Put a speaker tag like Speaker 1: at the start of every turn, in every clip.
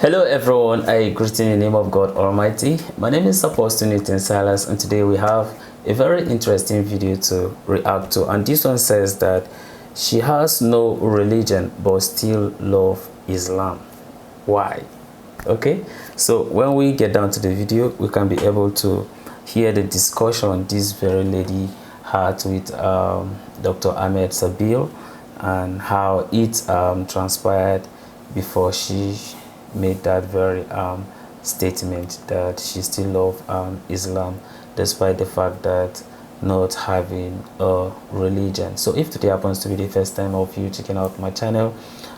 Speaker 1: Hello everyone, I greet in the name of God Almighty. My name is Apostle Nathan Silas, and today we have a very interesting video to react to. And this one says that she has no religion but still love Islam. Why? Okay, so when we get down to the video, we can be able to hear the discussion this very lady had with Dr. Ahmed Sabil and how it transpired before she made that very statement that she still loves Islam despite the fact that not having a religion. So if today happens to be the first time of you checking out my channel,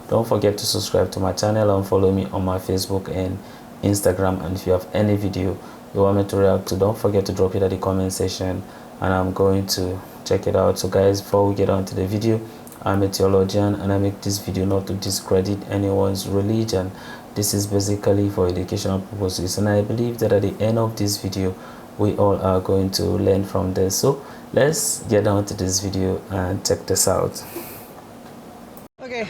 Speaker 1: don't forget to subscribe to my channel and follow me on my Facebook and Instagram. And if you have any video you want me to react to, don't forget to drop it at the comment section and I'm going to check it out. So guys, before we get on to the video, I'm a theologian and I make this video not to discredit anyone's religion. This is basically for educational purposes, and I believe that at the end of this video we all are going to learn from this. So let's get down to this video and check this out.
Speaker 2: Okay,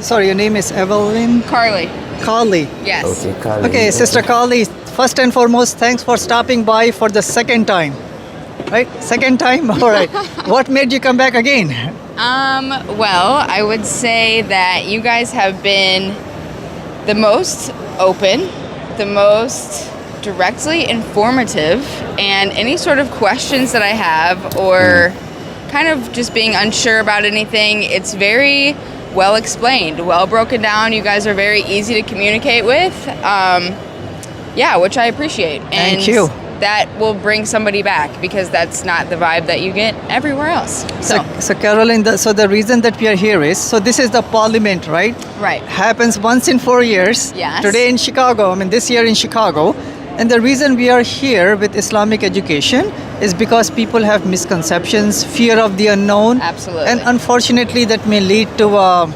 Speaker 2: sorry, your name is Evelyn?
Speaker 3: Carly.
Speaker 2: Carly.
Speaker 3: Yes.
Speaker 1: Okay, Carly.
Speaker 2: Okay, Sister Carly, first and foremost, thanks for stopping by for the second time. Right? Second time? All right. What made you come back again?
Speaker 3: Well, I would say that you guys have been the most open, the most directly informative, and any sort of questions that I have or kind of just being unsure about anything, it's very well explained, well broken down. You guys are very easy to communicate with. Yeah, which I appreciate. And
Speaker 2: Thank you.
Speaker 3: that will bring somebody back because that's not the vibe that you get everywhere else.
Speaker 2: So Caroline, the reason that we are here is, so this is the parliament, right?
Speaker 3: Right.
Speaker 2: Happens once in 4 years.
Speaker 3: Yes.
Speaker 2: Today in Chicago, this year in Chicago. And the reason we are here with Islamic education is because people have misconceptions, fear of the unknown.
Speaker 3: Absolutely.
Speaker 2: And unfortunately that may lead to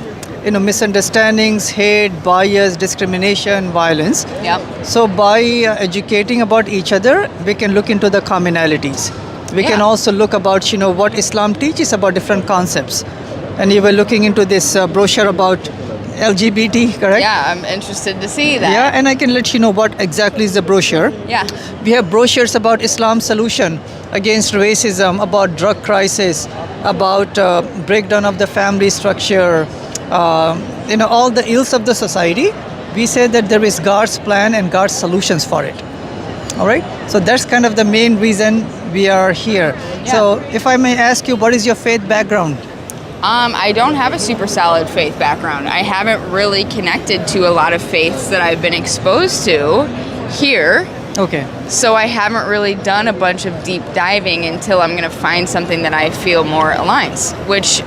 Speaker 2: misunderstandings, hate, bias, discrimination, violence.
Speaker 3: Yep.
Speaker 2: So by educating about each other, we can look into the commonalities. We can
Speaker 3: Yeah.
Speaker 2: also look about what Islam teaches about different concepts. And you were looking into this brochure about LGBT, correct?
Speaker 3: Yeah, I'm interested to see that.
Speaker 2: Yeah, and I can let you know what exactly is the brochure.
Speaker 3: Yeah.
Speaker 2: We have brochures about Islam's solution against racism, about drug crisis, about breakdown of the family structure, all the ills of the society. We say that there is God's plan and God's solutions for it. All right? So that's kind of the main reason we are here.
Speaker 3: Yeah.
Speaker 2: So if I may ask you, what is your faith background?
Speaker 3: I don't have a super solid faith background. I haven't really connected to a lot of faiths that I've been exposed to here.
Speaker 2: Okay.
Speaker 3: So I haven't really done a bunch of deep diving until I'm going to find something that I feel more aligns, which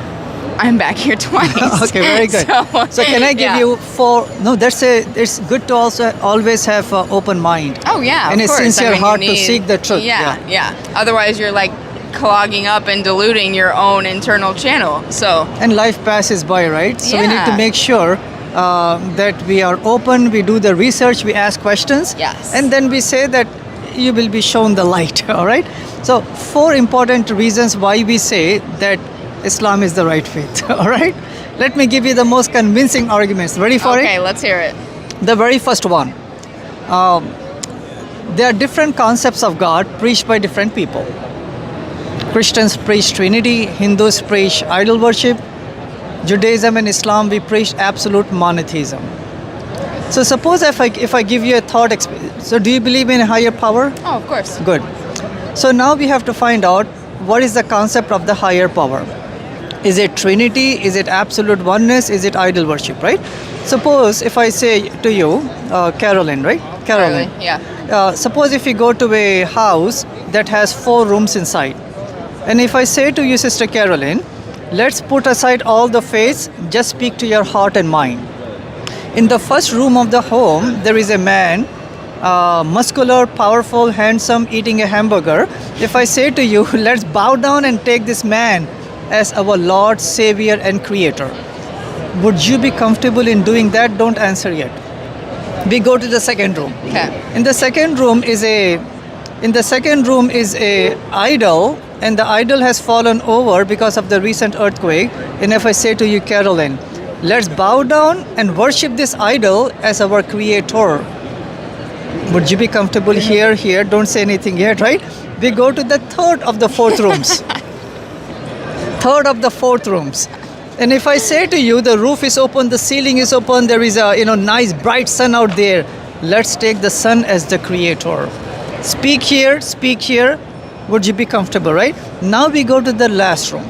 Speaker 3: I'm back here twice.
Speaker 2: Okay, very good. So can I give
Speaker 3: yeah.
Speaker 2: you four? No, it's good to also always have an open mind.
Speaker 3: Oh yeah,
Speaker 2: and
Speaker 3: of
Speaker 2: a
Speaker 3: course.
Speaker 2: sincere
Speaker 3: You
Speaker 2: heart to
Speaker 3: need-
Speaker 2: seek the truth.
Speaker 3: Yeah. Otherwise, you're like clogging up and diluting your own internal channel. So
Speaker 2: And life passes by, right? So we need to
Speaker 3: Yeah.
Speaker 2: make sure that we are open, we do the research, we ask questions.
Speaker 3: Yes.
Speaker 2: And then we say that you will be shown the light, all right? So 4 important reasons why we say that Islam is the right faith, all right? Let me give you the most convincing arguments. Ready for
Speaker 3: okay,
Speaker 2: it?
Speaker 3: let's hear it.
Speaker 2: The very first one. There are different concepts of God preached by different people. Christians preach Trinity, Hindus preach idol worship, Judaism and Islam, we preach absolute monotheism. So suppose if I give you a thought experience, so do you believe in a higher power?
Speaker 3: Oh, of course.
Speaker 2: Good. So now we have to find out what is the concept of the higher power. Is it Trinity? Is it absolute oneness? Is it idol worship, right? Suppose if I say to you, Caroline, right? Caroline.
Speaker 3: Really? Yeah.
Speaker 2: Suppose if you go to a house that has 4 rooms inside. And if I say to you, Sister Caroline, let's put aside all the faiths, just speak to your heart and mind. In the first room of the home, there is a man, muscular, powerful, handsome, eating a hamburger. If I say to you, let's bow down and take this man as our Lord, Savior, and Creator, would you be comfortable in doing that? Don't answer yet. We go to the second room.
Speaker 3: Okay.
Speaker 2: In the second room is a idol, and the idol has fallen over because of the recent earthquake. And if I say to you, Caroline, let's bow down and worship this idol as our creator. Would you be comfortable here? Don't say anything yet, right? We go to the third of the fourth rooms. Third of the fourth rooms. And if I say to you, the roof is open, the ceiling is open, there is a nice bright sun out there, let's take the sun as the creator. Speak here. Would you be comfortable, right? Now we go to the last room.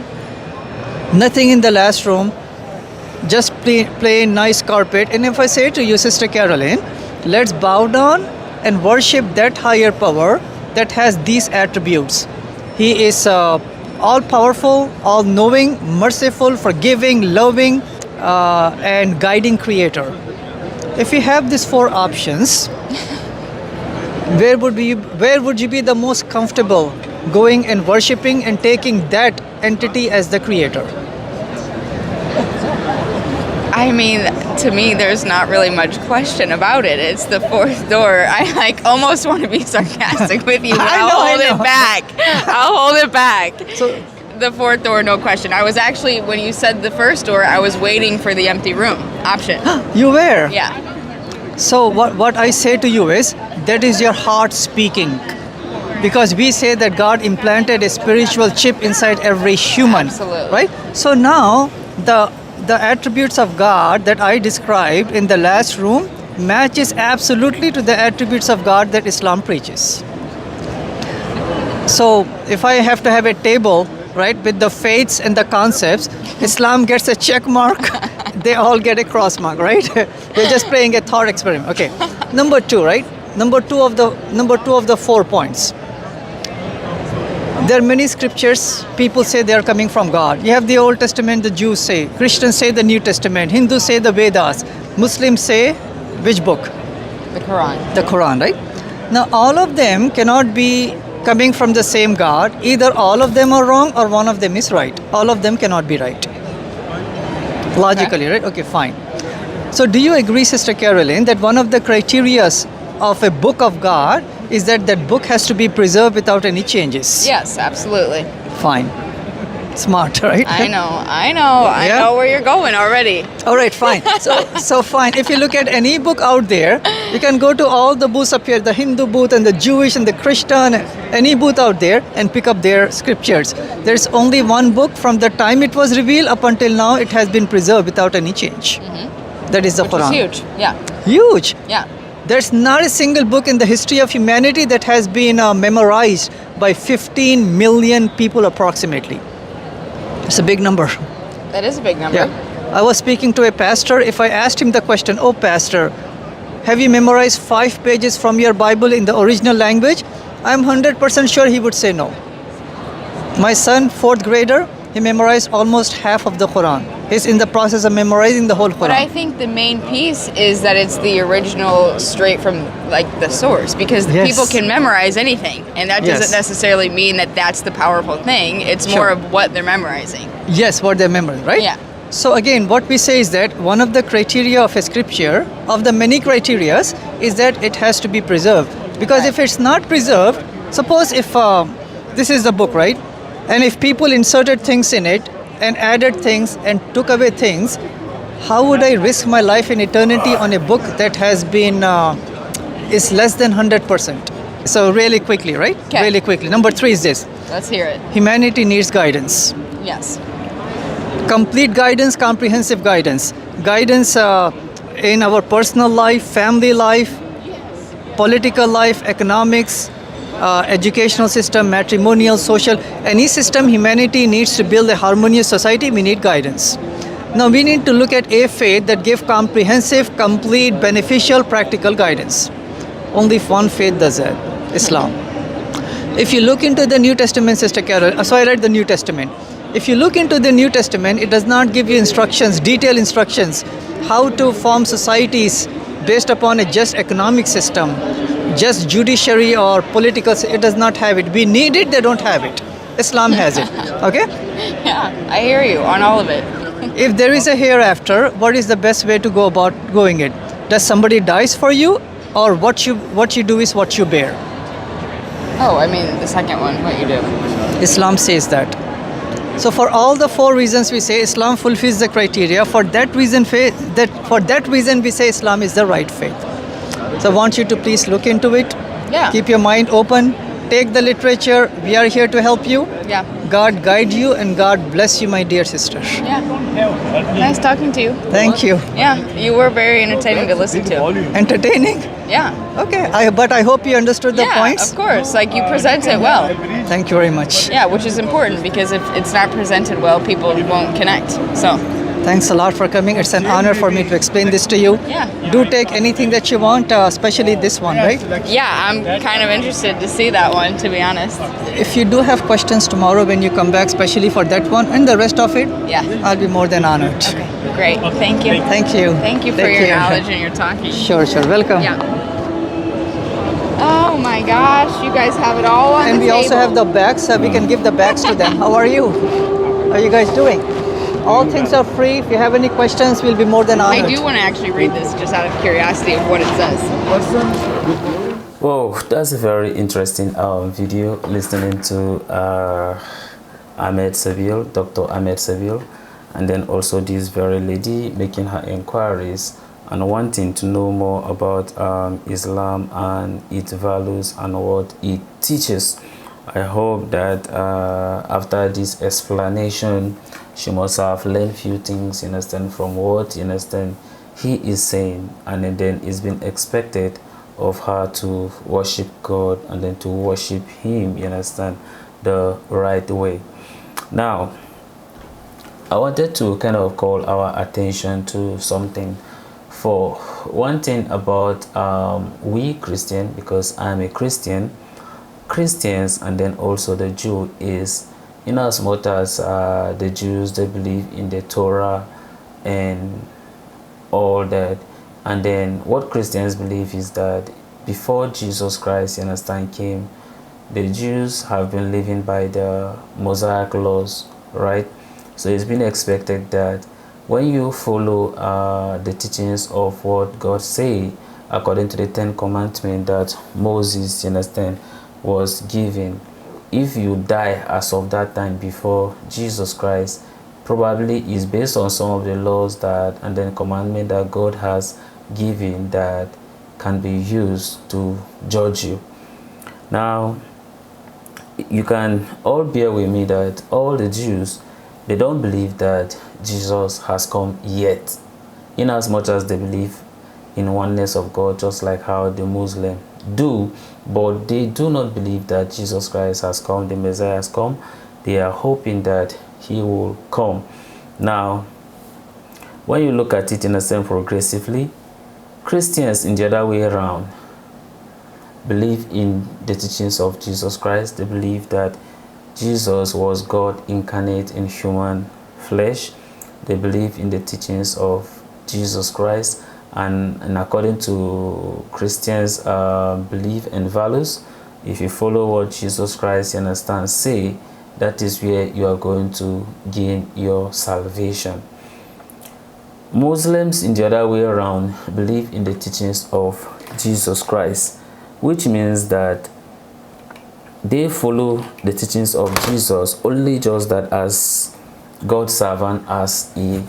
Speaker 2: Nothing in the last room, just plain nice carpet. And if I say to you, Sister Caroline, let's bow down and worship that higher power that has these attributes. He is all-powerful, all-knowing, merciful, forgiving, loving, and guiding creator. If you have these four options, where would you be the most comfortable going and worshipping and taking that entity as the creator?
Speaker 3: I mean, to me, there's not really much question about it. It's the fourth door. I almost want to be sarcastic with you, but I'll hold it back.
Speaker 2: So,
Speaker 3: The fourth door, no question. I was actually, when you said the first door, I was waiting for the empty room option.
Speaker 2: you were?
Speaker 3: Yeah.
Speaker 2: So what I say to you is, that is your heart speaking. Because we say that God implanted a spiritual chip inside every human.
Speaker 3: Absolutely.
Speaker 2: Right? So now, the attributes of God that I described in the last room matches absolutely to the attributes of God that Islam preaches. So if I have to have a table, right, with the faiths and the concepts, Islam gets a check mark, they all get a cross mark, right? We're just playing a thought experiment. Okay. Number two, right? Number two of the 4 points. There are many scriptures, people say they are coming from God. You have the Old Testament, the Jews say. Christians say the New Testament. Hindus say the Vedas. Muslims say which book?
Speaker 3: The Quran.
Speaker 2: The Quran, right? Now, all of them cannot be coming from the same God. Either all of them are wrong or one of them is right. All of them cannot be right. Logically, right? Okay, fine. So do you agree, Sister Caroline, that one of the criteria of a book of God is that book has to be preserved without any changes?
Speaker 3: Yes, absolutely.
Speaker 2: Fine. Smart, right?
Speaker 3: I know where you're going already.
Speaker 2: All right, fine. So fine. If you look at any book out there, you can go to all the booths up here, the Hindu booth and the Jewish and the Christian, any booth out there and pick up their scriptures. There's only one book from the time it was revealed up until now, it has been preserved without any change. Mm-hmm. That is the Quran.
Speaker 3: Which is huge, yeah.
Speaker 2: Huge.
Speaker 3: Yeah.
Speaker 2: There's not a single book in the history of humanity that has been memorized by 15 million people approximately. It's a big number.
Speaker 3: That is a big number.
Speaker 2: Yeah. I was speaking to a pastor. If I asked him the question, oh pastor, have you memorized 5 pages from your Bible in the original language? I'm 100% sure he would say no. My son, 4th grader, he memorized almost half of the Quran. He's in the process of memorizing the whole Quran.
Speaker 3: But I think the main piece is that it's the original straight from like the source, because
Speaker 2: Yes.
Speaker 3: people can memorize anything, and that
Speaker 2: Yes.
Speaker 3: doesn't necessarily mean that that's the powerful thing. It's
Speaker 2: Sure.
Speaker 3: more of what they're memorizing.
Speaker 2: Yes, what they memorize, right?
Speaker 3: Yeah.
Speaker 2: So again, what we say is that one of the criteria of a scripture, of the many criterias, is that it has to be preserved. Because
Speaker 3: Right.
Speaker 2: if it's not preserved, suppose if this is the book, right? And if people inserted things in it and added things and took away things, how would I risk my life in eternity on a book that has been is less than 100%? So really quickly, right?
Speaker 3: 'Kay.
Speaker 2: Really quickly. Number 3 is this:
Speaker 3: Let's hear it.
Speaker 2: humanity needs guidance.
Speaker 3: Yes.
Speaker 2: Complete guidance, comprehensive guidance. Guidance in our personal life, family life, political life, economics, educational system, matrimonial, social, any system humanity needs to build a harmonious society, we need guidance. Now we need to look at a faith that gives comprehensive, complete, beneficial, practical guidance. Only one faith does that, Islam. If you look into the New Testament, Sister Carol, so I read the New Testament. If you look into the New Testament, it does not give you instructions, detailed instructions, how to form societies based upon a just economic system, just judiciary or political. It does not have it. We need it, they don't have it. Islam has it. Okay?
Speaker 3: Yeah, I hear you on all of it.
Speaker 2: If there is a hereafter, what is the best way to go about going it? Does somebody dies for you, or what you do is what you bear?
Speaker 3: Oh, I mean the second one, what you do.
Speaker 2: Islam says that. So for all the four reasons we say Islam fulfills the criteria. For that reason, we say Islam is the right faith. So I want you to please look into it.
Speaker 3: Yeah.
Speaker 2: Keep your mind open. Take the literature. We are here to help you.
Speaker 3: Yeah.
Speaker 2: God guide you and God bless you, my dear sister.
Speaker 3: Yeah. Nice talking to you.
Speaker 2: Thank you.
Speaker 3: Yeah, you were very entertaining to listen to.
Speaker 2: Entertaining?
Speaker 3: Yeah.
Speaker 2: Okay, but I hope you understood the
Speaker 3: Yeah,
Speaker 2: points.
Speaker 3: of course. Like you present it well.
Speaker 2: Thank you very much.
Speaker 3: Yeah, which is important because if it's not presented well, people won't connect. So,
Speaker 2: Thanks a lot for coming. It's an honor for me to explain this to you.
Speaker 3: Yeah.
Speaker 2: Do take anything that you want, especially this one, right?
Speaker 3: yeah, I'm kind of interested to see that one, to be honest.
Speaker 2: If you do have questions tomorrow when you come back, especially for that one and the rest of it,
Speaker 3: Yeah.
Speaker 2: I'll be more than honored.
Speaker 3: Okay, great. Thank you.
Speaker 2: Thank you.
Speaker 3: Thank you for
Speaker 2: Take
Speaker 3: your
Speaker 2: care.
Speaker 3: knowledge and your talking.
Speaker 2: Sure. Welcome.
Speaker 3: Yeah. Oh my gosh, you guys have it all on
Speaker 2: And
Speaker 3: the
Speaker 2: we also
Speaker 3: table.
Speaker 2: have the bags. We can give the bags to them. How are you? How are you guys doing? All things are free. If you have any questions, we'll be more than
Speaker 3: I
Speaker 2: honored.
Speaker 3: do want to actually read this just out of curiosity of what it says.
Speaker 1: Whoa, that's a very interesting video, listening to Ahmed Seville, Dr. Ahmed Seville, and then also this very lady making her inquiries and wanting to know more about Islam and its values and what it teaches. I hope that after this explanation, she must have learned few things, you understand, from what, you understand, he is saying, and then it's been expected of her to worship God and then to worship him, you understand, the right way. Now, I wanted to kind of call our attention to something. For one thing about we Christian, because I'm a Christian, Christians and then also the Jew is, in as much as the Jews, they believe in the Torah and all that, and then what Christians believe is that before Jesus Christ, you understand, came, the Jews have been living by the Mosaic laws, right? So it's been expected that when you follow the teachings of what God say according to the 10 commandments that Moses, you understand, was given, if you die as of that time before Jesus Christ, probably is based on some of the laws that and then commandment that God has given that can be used to judge you. Now, you can all bear with me that all the Jews, they don't believe that Jesus has come yet, in as much as they believe in oneness of God, just like how the Muslim do, but they do not believe that Jesus Christ has come, the Messiah has come. They are hoping that he will come. Now, when you look at it in a sense progressively, Christians in the other way around believe in the teachings of Jesus Christ. They believe that Jesus was God incarnate in human flesh. They believe in the teachings of Jesus Christ, and according to Christians' belief and values, if you follow what Jesus Christ, you understand, say, that is where you are going to gain your salvation. Muslims in the other way around believe in the teachings of Jesus Christ, which means that they follow the teachings of Jesus only just that as God's servant, as a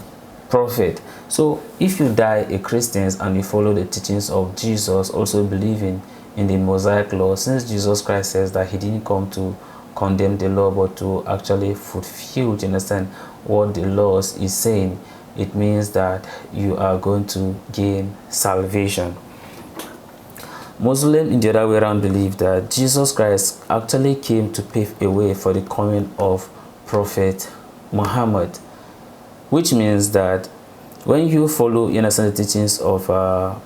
Speaker 1: prophet. So if you die a Christian and you follow the teachings of Jesus, also believing in the Mosaic law, since Jesus Christ says that he didn't come to condemn the law but to actually fulfill, you understand, what the laws is saying, it means that you are going to gain salvation. Muslims in the other way around believe that Jesus Christ actually came to pave a way for the coming of Prophet Muhammad, which means that when you follow innocent teachings of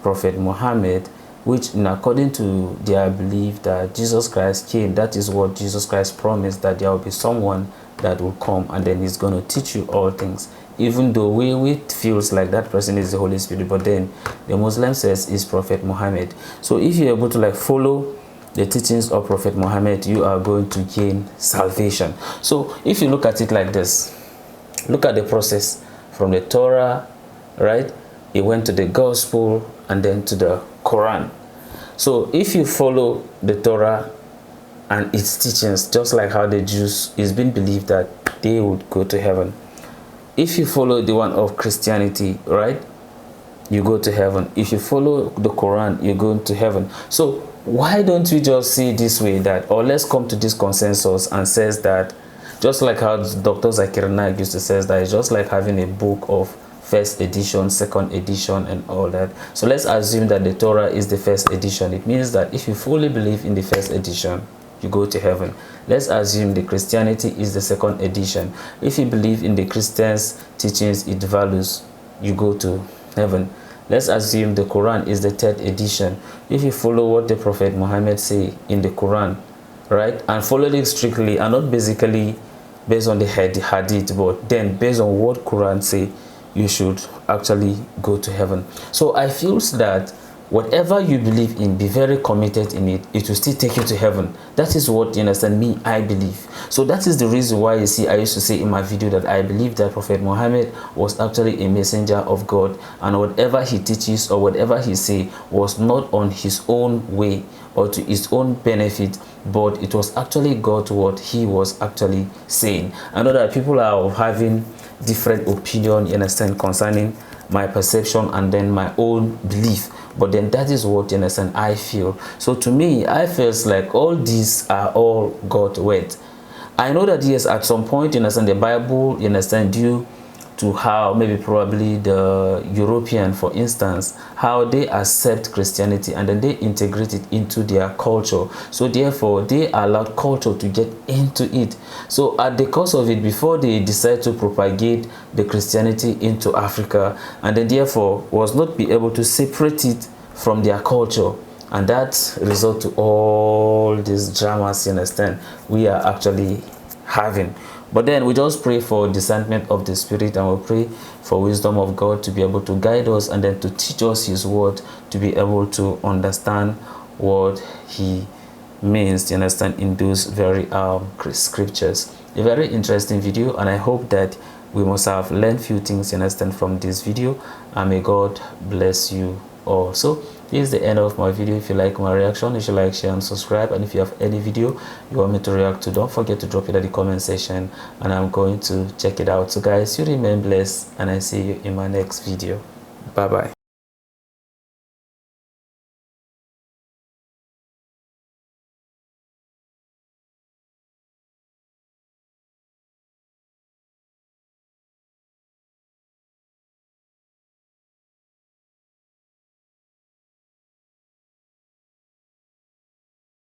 Speaker 1: Prophet Muhammad, which according to their belief that Jesus Christ came, that is what Jesus Christ promised, that there will be someone that will come and then he's going to teach you all things, even though we feels like that person is the Holy Spirit, but then the Muslim says is Prophet Muhammad. So if you're able to like follow the teachings of Prophet Muhammad, you are going to gain salvation. So if you look at it like this, look at the process from the Torah, right? It went to the gospel and then to the Quran. So if you follow the Torah, and its teachings, just like how the Jews, it's been believed that they would go to heaven. If you follow the one of Christianity, right, you go to heaven. If you follow the Quran, you go to heaven. So why don't we just see this way, that, or let's come to this consensus and says that, just like how Dr. Zakir Naik used to say, that it's just like having a book of first edition, second edition, and all that. So let's assume that the Torah is the first edition. It means that if you fully believe in the first edition, you go to heaven. Let's assume the Christianity is the second edition. If you believe in the Christians' teachings, its values, you go to heaven. Let's assume the Quran is the third edition. If you follow what the Prophet Muhammad say in the Quran, right, and follow it strictly, and not basically based on the hadith, but then based on what Quran say, you should actually go to heaven. So I feel that whatever you believe in, be very committed in it, it will still take you to heaven. That is what, you understand, me, I believe. So that is the reason why, you see, I used to say in my video that I believe that Prophet Muhammad was actually a messenger of God, and whatever he teaches or whatever he say was not on his own way or to his own benefit, but it was actually God what he was actually saying. I know that people are having different opinion, you understand, concerning my perception and then my own belief, but then that is what, you understand, I feel. So to me, I feel like all these are all God word. I know that yes, at some point, you understand, the Bible, you understand, due to how maybe probably the European, for instance, how they accept Christianity and then they integrate it into their culture. So therefore, they allowed culture to get into it. So at the course of it, before they decide to propagate the Christianity into Africa, and then therefore was not be able to separate it from their culture. And that result to all these dramas, you understand, we are actually having. But then we just pray for discernment of the Spirit, and we pray for wisdom of God to be able to guide us and then to teach us His word, to be able to understand what He means, you understand, in those very scriptures. A very interesting video, and I hope that we must have learned few things, you understand, from this video, and may God bless you all. So this is the end of my video. If you like my reaction, you should like, share, and subscribe. And if you have any video you want me to react to, don't forget to drop it at the comment section, and I'm going to check it out. So guys, you remain blessed, and I see you in my next video. Bye bye.